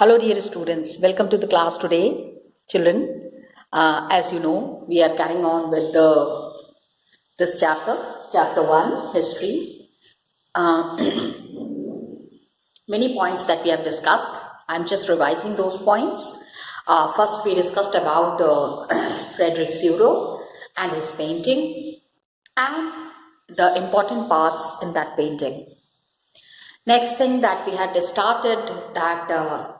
Hello, dear students. Welcome to the class today, children. As you know, we are carrying on with this chapter 1, history. Many points that we have discussed. I'm just revising those points. First, we discussed about Frederick Seurat and his painting and the important parts in that painting. Next thing that we had started that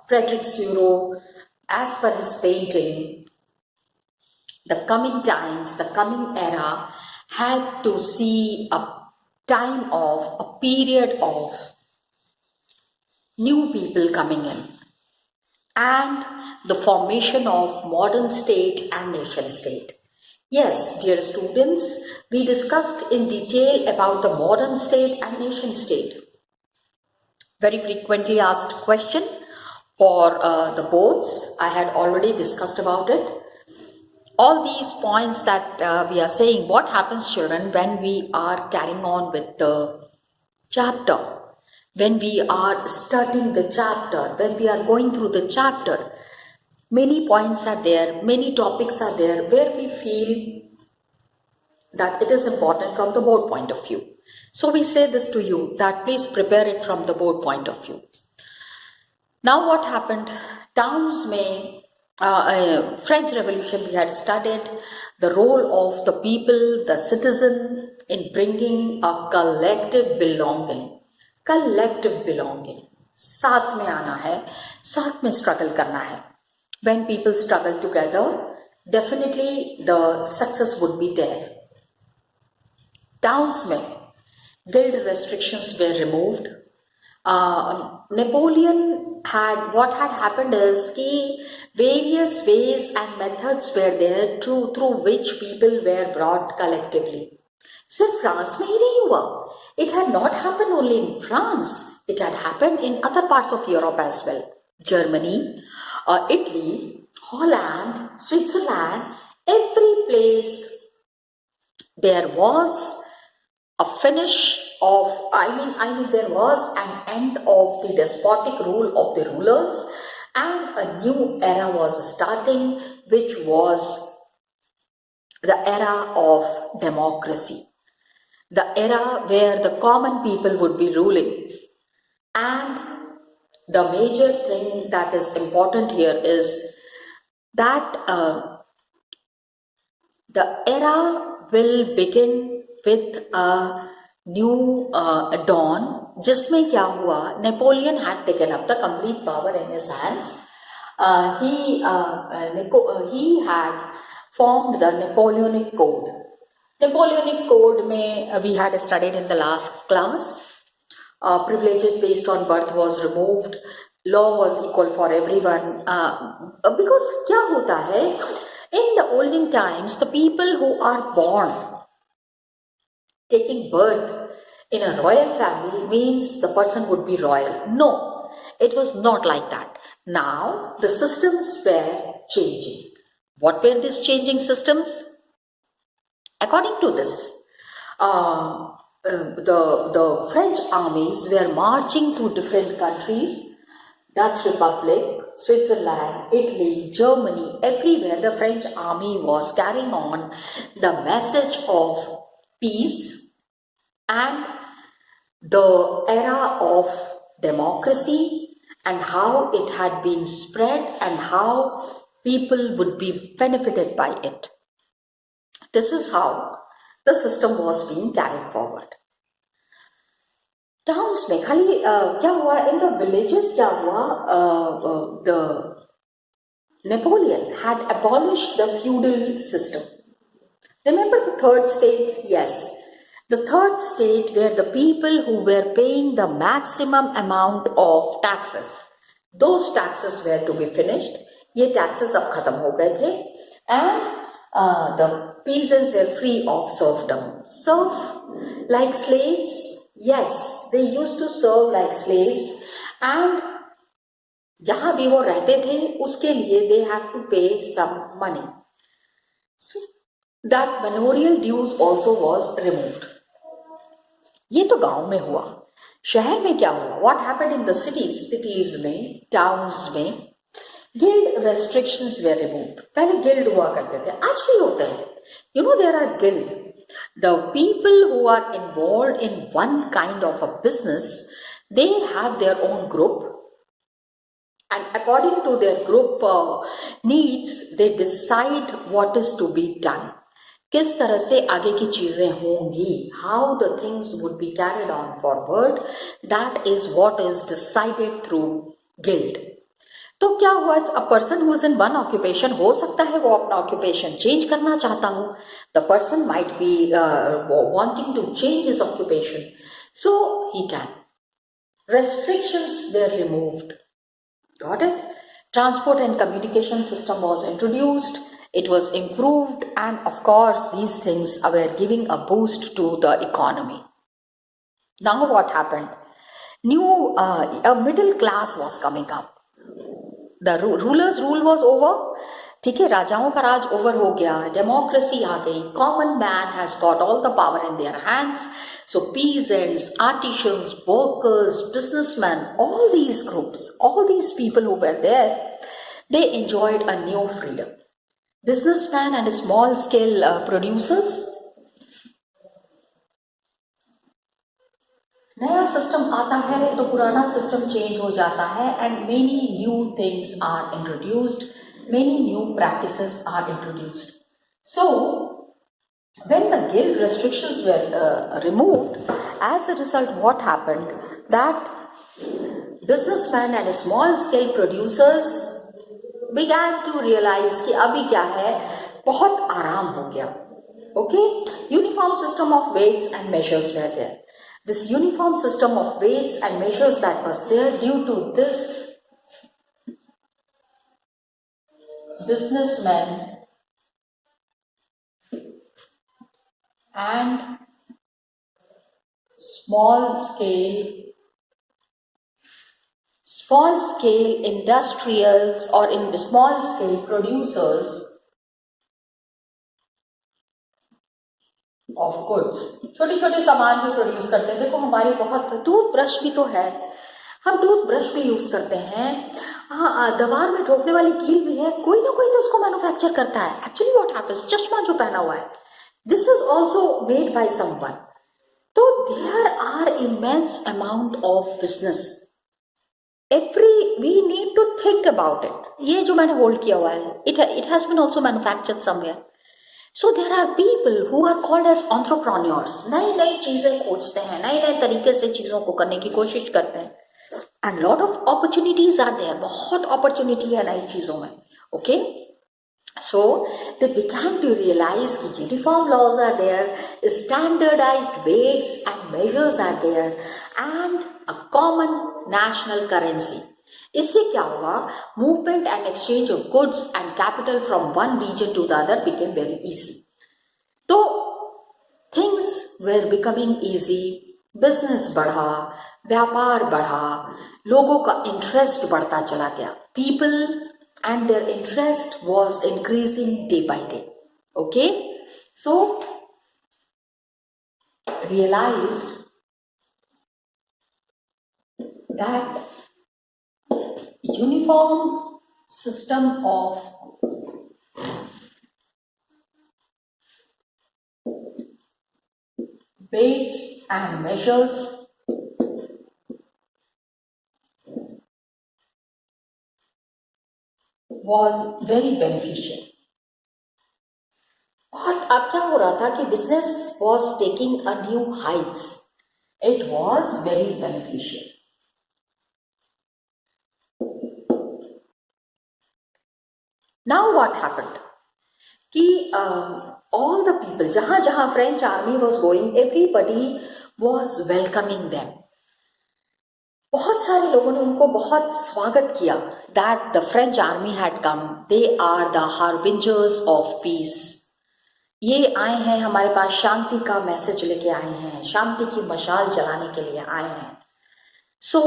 Frederick Seurat, as per his painting, the coming times, the coming era had to see a period of new people coming in and the formation of modern state and nation state. Yes, dear students, we discussed in detail about the modern state and nation state. Very frequently asked question for the boards. I had already discussed about it. All these points that we are saying, what happens, children, when we are carrying on with the chapter, when we are studying the chapter, when we are going through the chapter, many points are there, many topics are there where we feel that it is important from the board point of view. So we say this to you that please prepare it from the board point of view. Now what happened? Towns में French Revolution we had studied the role of the people, the citizen in bringing a collective belonging. Collective belonging. साथ में आना है, साथ में struggle करना है. When people struggle together, definitely the success would be there. Towns में guild restrictions were removed. Napoleon had, what had happened is कि various ways and methods were there through which people were brought collectively. सिर्फ France में ही नहीं हुआ. It had not happened only in France. It had happened in other parts of Europe as well. Germany, Italy, Holland, Switzerland, every place there was a finish of, there was an end of the despotic rule of the rulers and a new era was starting, which was the era of democracy. The era where the common people would be ruling. And the major thing that is important here is that the era will begin with a new dawn, जिसमें क्या हुआ? Napoleon had taken up the complete power in his hands. He had formed the Napoleonic Code. Napoleonic Code में we had studied in the last class. Privileges based on birth was removed. Law was equal for everyone. Because क्या होता है? In the olden times, the people who are born taking birth in a royal family means the person would be royal. No, it was not like that. Now, the systems were changing. What were these changing systems? According to this, the French armies were marching to different countries, Dutch Republic, Switzerland, Italy, Germany, everywhere the French army was carrying on the message of peace and the era of democracy and how it had been spread and how people would be benefited by it. This is how the system was being carried forward. Towns में खाली क्या हुआ? In the villages क्या हुआ? The Napoleon had abolished the feudal system. Remember the third state? Yes. The third state where the people who were paying the maximum amount of taxes, those taxes were to be finished. ये taxes अब खत्म हो गए थे and the peasants were free of serfdom. Serve like slaves? Yes, they used to serve like slaves and जहाँ भी वो रहते थे उसके लिए they have to pay some money. So that manorial dues also was removed. ये तो गांव में हुआ. शहर में क्या हुआ, what happened in the cities में, टाउन्स में, गिल्ड रेस्ट्रिक्शंस वेर रिमूव्ड। पहले गिल्ड हुआ करते थे, आज भी होते हैं, you know, there are guild. The people who are involved in one kind of a business, they have their own group, and according to their group needs, they decide what is to be done. किस तरह से आगे की चीजें होंगी, how the things would be carried on forward, that is what is decided through guild. तो क्या हुआ, a person who is in one occupation, हो सकता है वो अपना ऑक्यूपेशन चेंज करना चाहता हो, the person might be wanting to change his occupation, so he can. Restrictions were removed. Got it? Transport and communication system was introduced. It was improved, and of course, these things were giving a boost to the economy. Now, what happened? A middle class was coming up. The ruler's rule was over. ठीक है, राजाओं का राज over हो गया, democracy आ गई, common man has got all the power in their hands. So peasants, artisans, workers, businessmen, all these groups, all these people who were there, they enjoyed a new freedom. Businessmen and small scale producers, नया system आता है तो पुराना system change हो जाता है, and many new things are introduced, many new practices are introduced. So when the guild restrictions were removed, as a result, what happened, that businessmen and small scale producers began to realize कि अभी क्या है, बहुत आराम हो गया. Okay, uniform system of weights and measures were there. This uniform system of weights and measures that was there, due to this, businessmen and small scale industrials or in small scale producers of goods, छोटे छोटे सामान जो produce करते हैं. देखो हमारी बहुत, toothbrush भी तो है, हम टूथब्रश भी यूज करते हैं. हाँ, दीवार में ठोकने वाली कील भी है, कोई ना कोई तो उसको मैन्युफैक्चर करता है. एक्चुअली व्हाट हैपेंस, चश्मा जो पहना हुआ है, this is also made by someone. तो there are immense amount of business. We need to think about it. ये जो मैंने होल्ड किया हुआ है, it has been also manufactured somewhere. So there are people who are called as entrepreneurs. नई नई चीजें खोजते हैं, नए नए तरीके से चीजों को करने की कोशिश करते हैं. And lot of opportunities are there. बहुत opportunity है नई चीजों में. Okay? So they began to realize कि uniform laws are there, standardized weights and measures are there, and a common national currency. इससे क्या हुआ, movement and exchange of goods and capital from one region to the other became very easy. तो things were becoming easy, business बढ़ा, व्यापार बढ़ा, लोगों का interest बढ़ता चला गया. People and their interest was increasing day by day. Okay, so realised that uniform system of weights and measures was very beneficial. और अब क्या हो रहा था कि business was taking a new heights. It was very beneficial. Now what happened? कि all the people, जहां जहां French army was going, everybody was welcoming them. बहुत सारे लोगों ने उनको बहुत स्वागत किया. That the French army had come. They are the harbingers of peace. ये आए हैं हमारे पास, शांति का मैसेज लेके आए हैं, शांति की मशाल जलाने के लिए आए हैं. So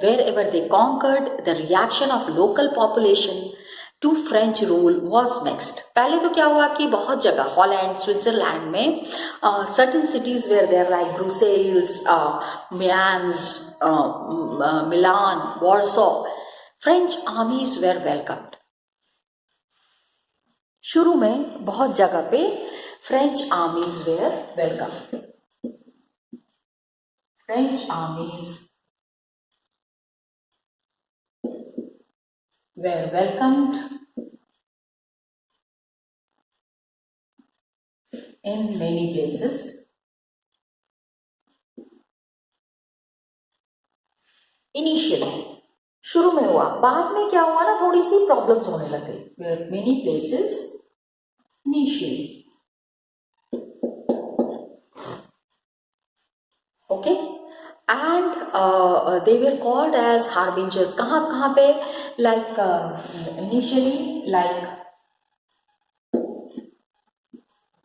wherever they conquered, the reaction of local population, to French rule was mixed. पहले तो क्या हुआ कि बहुत जगह हॉलैंड स्विट्जरलैंड में certain cities were there like Brussels, Mayence, Milan, Warsaw. French armies were welcomed. शुरू में बहुत जगह पे French armies were welcomed. French armies were welcomed in many places. Initially, शुरू में हुआ, बाद में क्या हुआ ना, थोड़ी सी प्रॉब्लम्स होने लग गई. Many places initially. Okay, and they were called as harbingers. कहाँ कहाँ पे? Like initially, like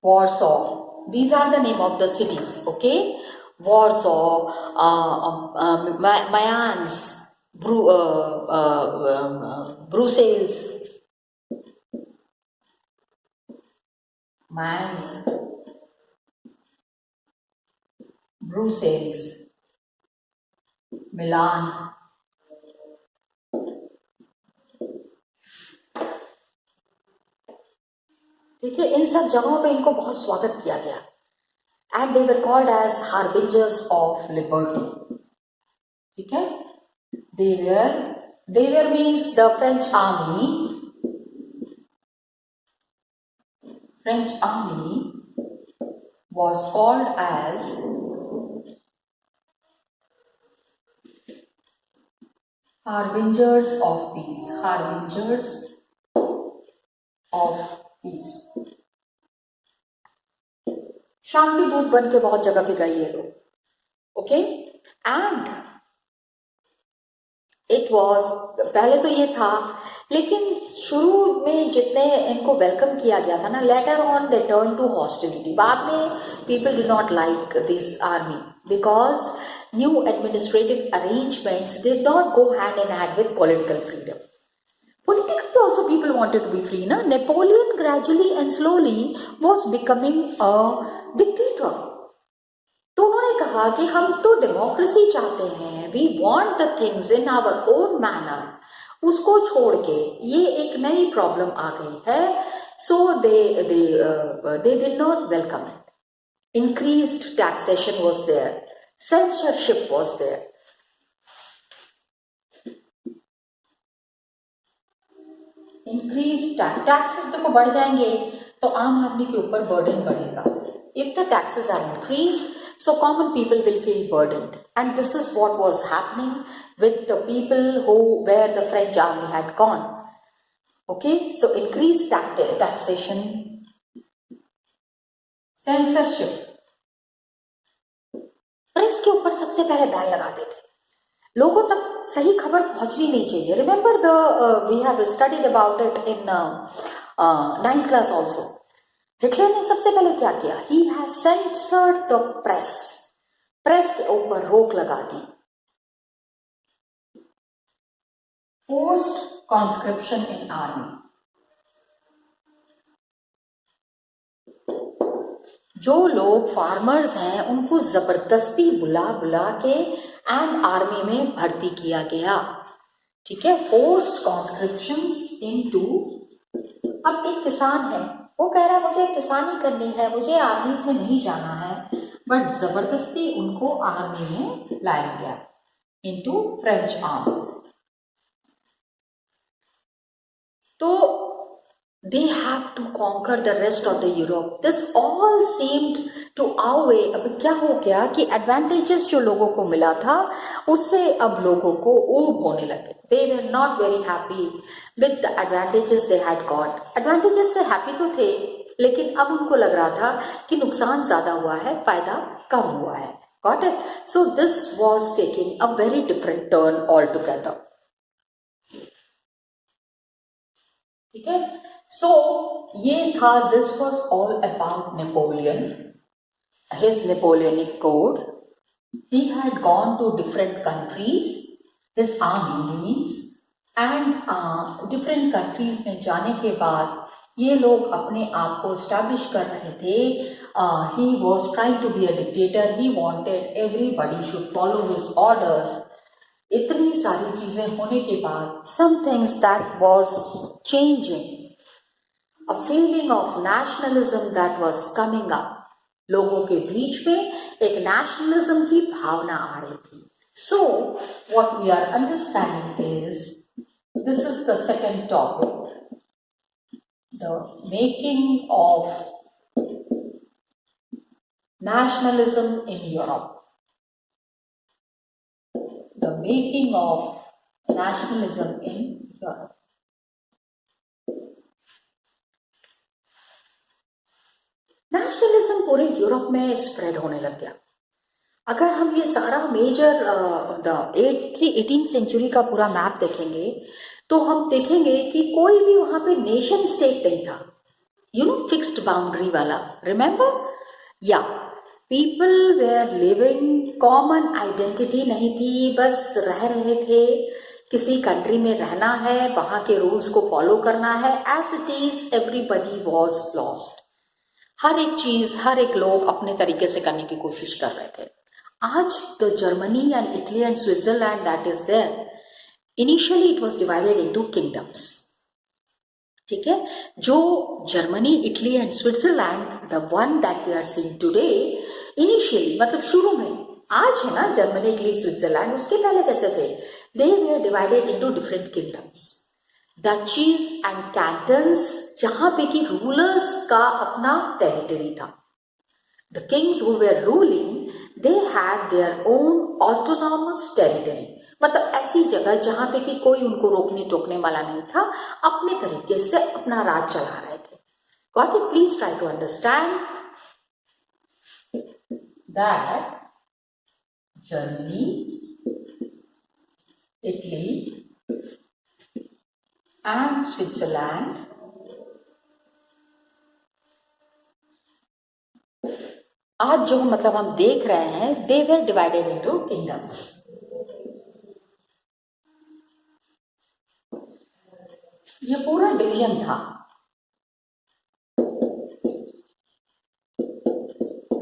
Warsaw. These are the name of the cities. Okay, Warsaw, Mayence, Brussels, Mayence, Brussels, Milan. देखिए, इन सब जगहों पे इनको बहुत स्वागत किया गया. And they were called as harbingers of liberty. ठीक है, they were means the French army was called as harbingers of peace. Harbingers of peace. शांति दूत बन के बहुत जगह पे गए ये लोग. ओके, एंड इट वॉज, पहले तो ये था, लेकिन शुरू में जितने इनको वेलकम किया गया था ना, later on they turn to hostility. बाद में people do not like this army because new administrative arrangements did not go hand in hand with political freedom. Politically also people wanted to be free. Na? Napoleon gradually and slowly was becoming a dictator. तो उन्होंने कहा कि हम तो democracy चाहते हैं, we want the things in our own manner. उसको छोड़ के ये एक नई प्रॉब्लम आ गई है. So they did not welcome it. Increased taxation was there, censorship was there. Increase taxes देखो बढ़ जाएंगे तो आम आदमी के ऊपर बर्डन बढ़ेगा. If the taxes are increased, so common people will feel burdened, and this is what was happening with the people where the French army had gone. Okay, so increased taxation, censorship. Press के ऊपर सबसे पहले ban लगाते थे. लोगों तक सही खबर पहुंचनी नहीं चाहिए. Remember we have studied about it in 9th class also. Hitler ने सबसे पहले क्या किया? He has censored the press. Press के ऊपर रोक लगा दी. Forced conscription in army. जो लोग फार्मर्स हैं उनको जबरदस्ती बुला के एंड आर्मी में भर्ती किया गया. ठीक है, फोर्स्ड कॉन्स्क्रिप्शंस इनटू. अब एक किसान है, वो कह रहा है मुझे किसानी करनी है, मुझे आर्मीज में नहीं जाना है, बट जबरदस्ती उनको आर्मी में लाया गया इनटू फ्रेंच आर्मीज. तो they have to conquer the rest of the Europe. This all seemed to outweigh. अब क्या हो गया कि advantages जो लोगों को मिला था उससे अब लोगों को ऊब होने लगे. They were not very happy with the advantages they had got. Advantages से happy तो थे, लेकिन अब उनको लग रहा था कि नुकसान ज्यादा हुआ है, फायदा कम हुआ है. Got it? So this was taking a very different turn altogether. ठीक है, so ये था, this was all about Napoleon, his Napoleonic code. He had gone to different countries, his army means, and different countries में जाने के बाद ये लोग अपने आप को स्टैब्लिश कर रहे थे. He was trying to be a dictator. He wanted everybody should follow his orders. इतनी सारी चीजें होने के बाद some things that was changing. A feeling of nationalism that was coming up. लोगों के बीच में एक नेशनलिज्म की भावना आ रही थी. So what we are understanding is, this is the second topic, the making of nationalism in Europe. The making of nationalism in Europe. Nationalism पूरे Europe में स्प्रेड होने लग गया. अगर हम ये सारा मेजर 18th सेंचुरी का पूरा मैप देखेंगे तो हम देखेंगे कि कोई भी वहां पे नेशन स्टेट नहीं था. यू नो, फिक्स्ड बाउंड्री वाला. रिमेंबर? या people were living, common identity नहीं थी, बस रह रहे थे. किसी कंट्री में रहना है, वहां के रूल्स को फॉलो करना है. As it is everybody was lost. हर एक चीज, हर एक लोग अपने तरीके से करने की कोशिश कर रहे थे. आज the Germany and Italy and Switzerland that is there, initially it was divided into kingdoms. ठीक है. जो Germany, Italy and Switzerland, the one that we are seeing today, initially मतलब शुरू में, आज है ना जर्मनी, इटली, स्विट्जरलैंड, उसके पहले कैसे थे? They were divided into different kingdoms, duchies and cantons, जहां पे कि रूलर्स का अपना टेरिटरी था. The kings who were ruling, they had their own autonomous territory. मतलब ऐसी जगह जहां पे कि कोई उनको रोकने टोकने वाला नहीं था, अपने तरीके से अपना राज चला रहे थे. Got it? Please try to understand that Germany, Italy and Switzerland आज जो मतलब हम देख रहे हैं, they were divided into kingdoms. ये पूरा डिवीजन था.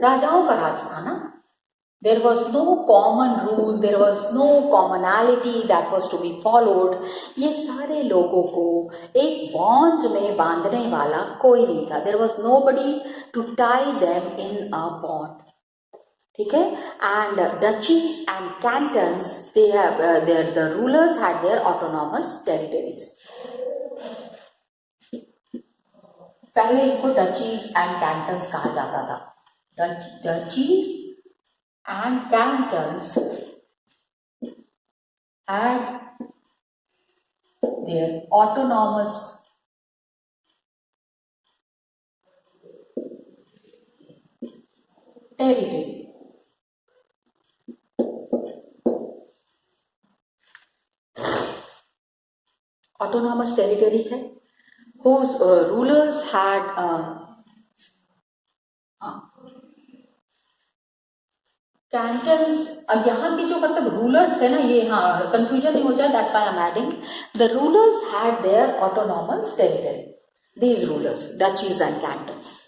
राजाओं का राज था ना. There was no common rule, there was no commonality that was to be followed. ये सारे लोगों को एक बॉन्ड में बांधने वाला कोई नहीं था. There was nobody to tie them in a bond. ठीक है. And duchies and cantons, they have the rulers had their autonomous territories. पहले इनको डचीज एंड कैंटन्स कहा जाता था. Duchies and cantons had their autonomous territory. Autonomous territory है, whose rulers had cantons. अब यहाँ के जो मतलब रूलर्स थे ना, ये हाँ कंफ्यूजन नहीं हो जाए, that's why I am adding. The rulers had their autonomous territory. These rulers, duchies and cantons.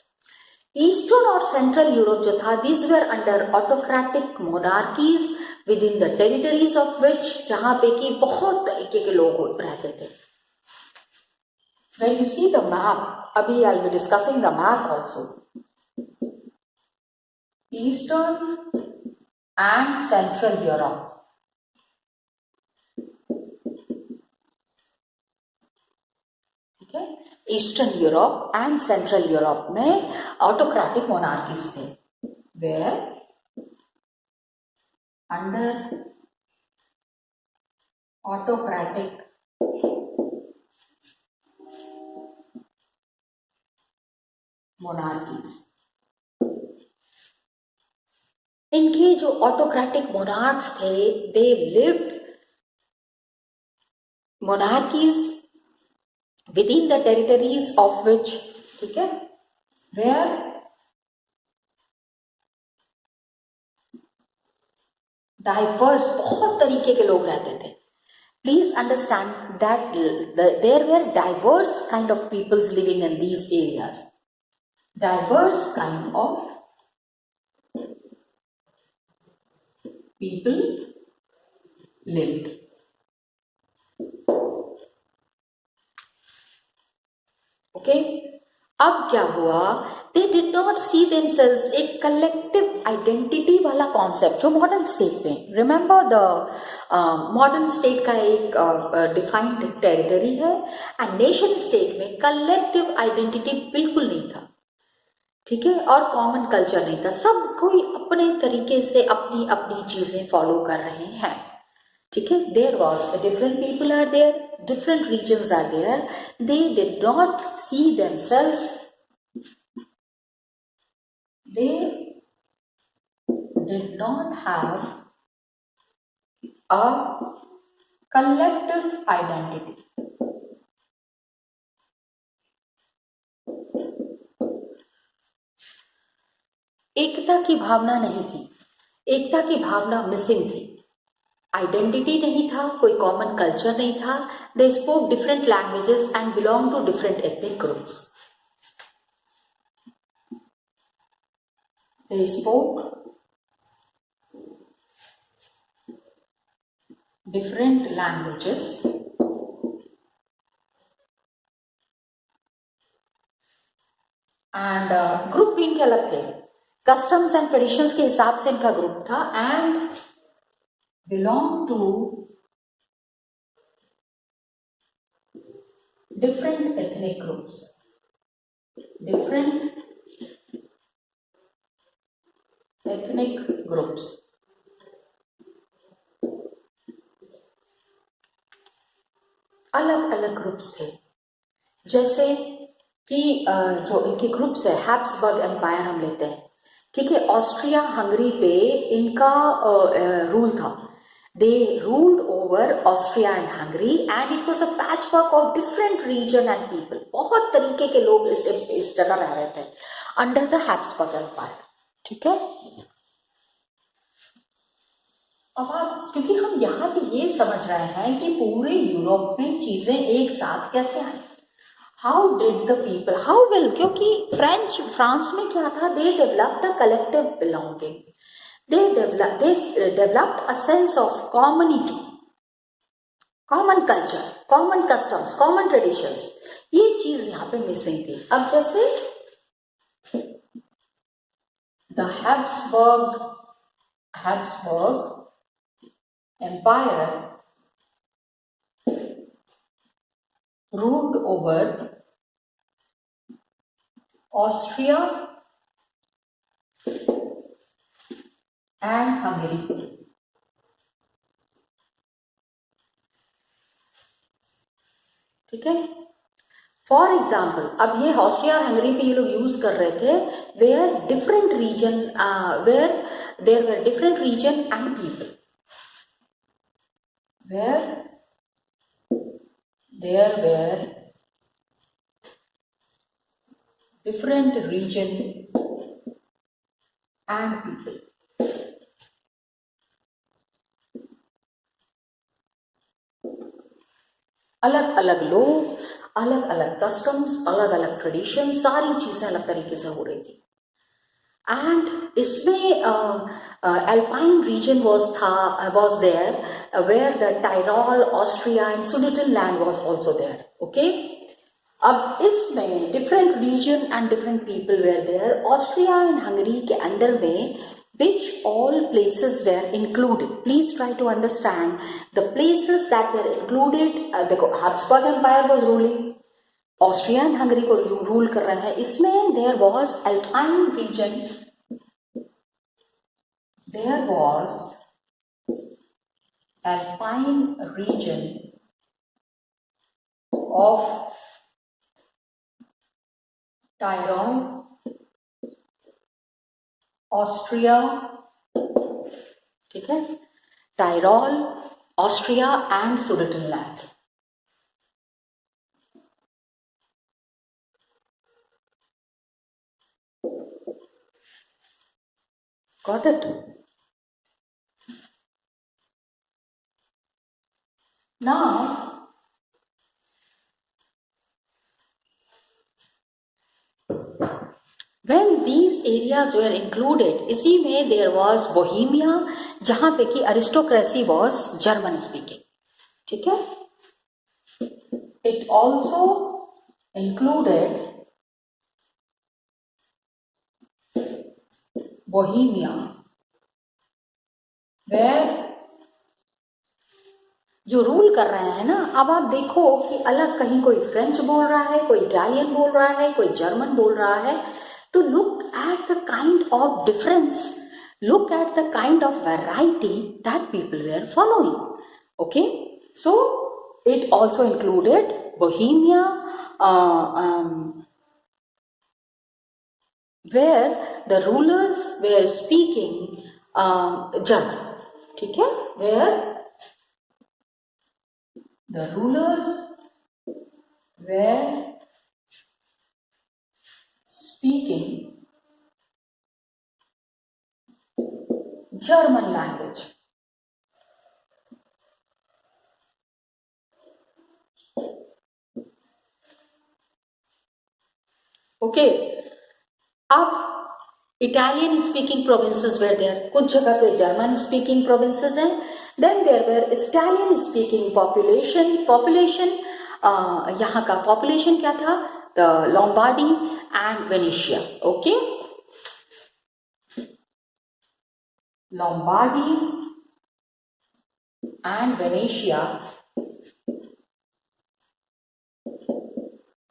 Eastern और सेंट्रल यूरोप जो था, these were under autocratic monarchies within the territories of which, जहां पे कि बहुत तरीके के लोग रहते थे. When you see the map, अभी I'll be discussing the map also. Eastern and Central Europe. ठीक है. Eastern Europe and central Europe में ऑटोक्रेटिक मोनार्कीज थे, वेयर अंडर ऑटोक्रेटिक मोनार्कीज. इनके जो ऑटोक्रेटिक मोनार्क्स थे, they lived monarchies within the territories of विच, ठीक है, where diverse, बहुत तरीके के लोग रहते थे. Please understand that there were diverse kind of peoples living in these areas. Diverse kind of people lived. Okay, अब क्या हुआ, they did not see themselves एक collective identity वाला concept जो modern state में, remember the modern state का एक defined territory है, and nation state में collective identity बिल्कुल नहीं था, ठीक है, और कॉमन कल्चर नहीं था, सब कोई अपने तरीके से अपनी अपनी चीजें फॉलो कर रहे हैं, ठीक है. There was different people are there, different regions are there, they did not see themselves, they did not have a collective identity. एकता की भावना नहीं थी, एकता की भावना मिसिंग थी, आइडेंटिटी नहीं था, कोई कॉमन कल्चर नहीं था, they spoke different languages and belong to different ethnic groups, they spoke different languages and group इनके अलग थे, कस्टम्स एंड ट्रेडिशंस के हिसाब से इनका ग्रुप था, and belong to different ethnic groups, different ethnic groups. अलग अलग ग्रुप्स थे, जैसे कि जो इनके ग्रुप्स है, हैब्सबर्ग एम्पायर हम लेते हैं, ठीक है, ऑस्ट्रिया हंगरी पे इनका रूल था, they ruled over Austria and Hungary and it was a patchwork of different region and people, बहुत तरीके के लोग इस जगह रह रहे थे अंडर द हैब्सबर्ग एम्पायर, ठीक है. अब आप, क्योंकि हम यहाँ पे ये समझ रहे हैं कि पूरे यूरोप में चीजें एक साथ कैसे आई, how did the people, how will, क्योंकि फ्रांस में क्या था, they developed a collective belonging, they developed a sense of community, common culture, common customs, common traditions, ये चीज यहाँ पे मिसिंग थी. अब जैसे the Habsburg Empire ruled over Austria and Hungary, ठीक है. फॉर एग्जाम्पल, अब ये ऑस्ट्रिया और हंगरी पे ये लोग यूज कर रहे थे, where different region, where there were different region and people, where there were different region and people. अलग अलग लोग, अलग अलग कस्टम्स, अलग अलग ट्रेडिशन, सारी चीजें अलग तरीके से हो रही थी. एंड इसमें alpine region was there, where the Tyrol, Austria and Sudetenland was also there. Okay, अब इसमें different region and different people where there. Austria and Hungary के अंडर में which all places were included. Please try to understand the places that were included. देखो, Habsburg Empire was ruling, Austria and Hungary को rule कर रहा है, इसमें there was alpine region, there was alpine region of Tyrol, Austria, ठीक है, Tyrol, Austria and Sudetenland. Got it? Now, when these areas were included, इसी में there was Bohemia, जहाँ पे कि aristocracy was German speaking. ठीक है? It also included Bohemia, where जो रूल कर रहे हैं ना, अब आप देखो कि अलग कहीं कोई फ्रेंच बोल रहा है, कोई इटालियन बोल रहा है, कोई जर्मन बोल रहा है, तो look at the kind of difference, look at the kind of variety that people were following. Okay, so it also included Bohemia, where the rulers were speaking German. ठीक है, where the rulers were speaking German language. Okay, अब Italian speaking provinces were there, कुछ जगह पे German speaking provinces हैं. Then there were Italian speaking population यहाँ का population क्या था? Lombardy and Venetia. Okay, Lombardy and Venetia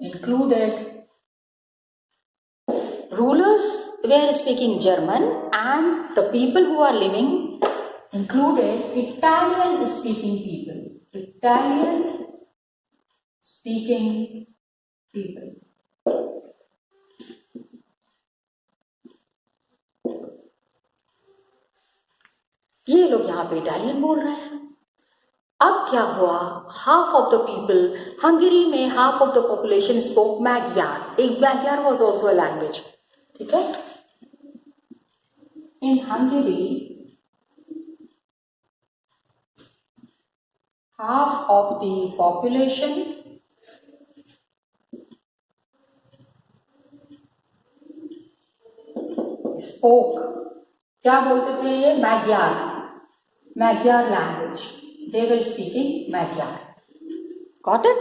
included rulers were speaking German, and the people who are living included Italian speaking people. Italian speaking people. ये लोग यहाँ पे Italian बोल रहे हैं. अब क्या हुआ? Half of the people, Hungary में half of the population spoke Magyar. एक Magyar was also a language. ठीक है, in Hungary half of the population spoke, क्या बोलते थे ये? Magyar language. they were speaking Magyar. Got it?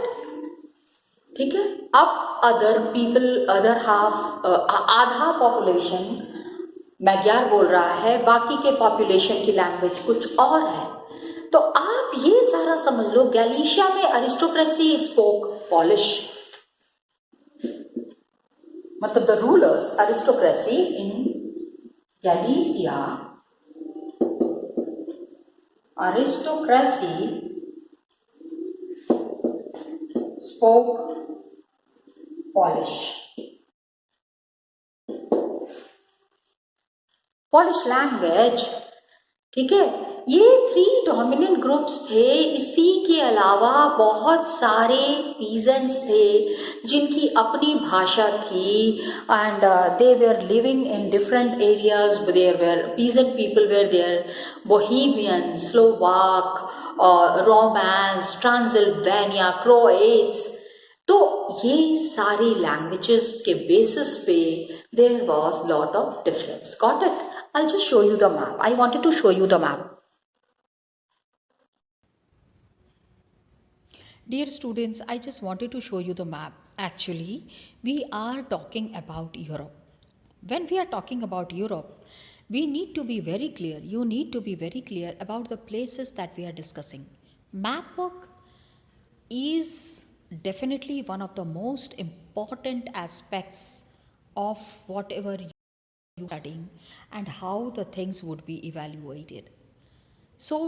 ठीक है. अब अदर पीपल, अदर हाफ, आधा पॉपुलेशन मैग्यार बोल रहा है, बाकी के पॉपुलेशन की लैंग्वेज कुछ और है. तो आप ये सारा समझ लो, गैलिशिया में अरिस्टोक्रेसी स्पोक पॉलिश, मतलब the rulers, aristocracy in Galicia, aristocracy spoke Polish. Polish language. ठीक है, ये 3 डोमिनेंट ग्रुप्स थे. इसी के अलावा बहुत सारे पीजेंट्स थे जिनकी अपनी भाषा थी, and they were living in different areas. There were peasant people were there, Bohemian, Slovak, Romans, Transylvania, Croats. तो ये सारी लैंग्वेजेस के बेसिस पे there was lot of difference. Got it? I'll just show you the map. I wanted to show you the map. Dear students, I just wanted to show you the map. Actually, we are talking about Europe. When we are talking about Europe, we need to be very clear. You need to be very clear about the places that we are discussing. Map work is definitely one of the most important aspects of whatever you are studying and how the things would be evaluated. So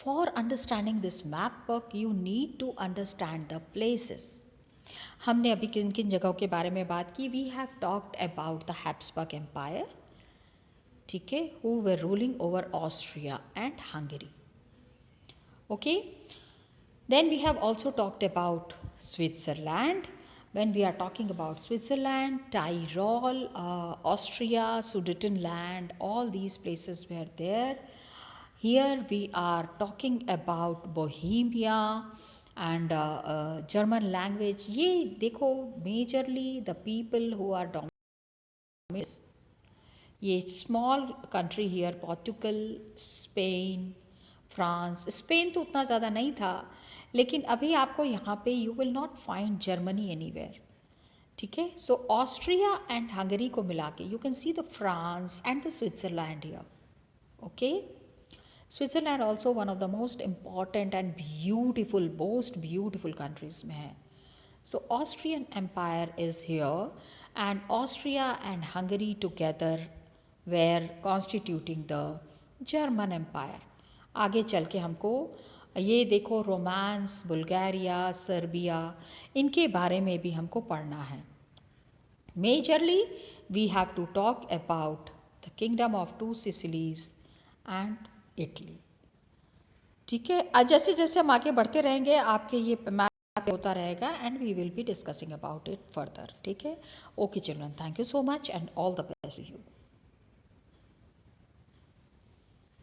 for understanding this map work, you need to understand the places. हमने अभी किन किन जगहों के बारे में बात की? We have talked about the Habsburg Empire, ठीक है, who were ruling over Austria and Hungary. Okay, then we have also talked about Switzerland. When we are talking about Switzerland, Tyrol, Austria, Sudetenland, all these places were there. Here we are talking about Bohemia and German language. ये देखो majorly the people who are dominant, ये small country here, Portugal, Spain, France, Spain तो उतना ज़्यादा नहीं था, लेकिन अभी आपको यहाँ पे you will not find Germany anywhere, ठीक है। सो ऑस्ट्रिया एंड हंगरी को मिला के you can see the France and the Switzerland here, okay. Switzerland also one of the most important and beautiful, most beautiful countries में है। So Austrian empire is here and Austria and Hungary together were constituting the German empire. आगे चल के हमको ये देखो romance, Bulgaria, Serbia, इनके बारे में भी हमको पढ़ना है। Majorly we have to talk about the kingdom of two Sicilies and Italy, ठीक है। जैसे जैसे हम आगे बढ़ते रहेंगे आपके ये मैप होता रहेगा and we will be discussing about it further, ठीक है। Okay children, thank you so much and all the best you.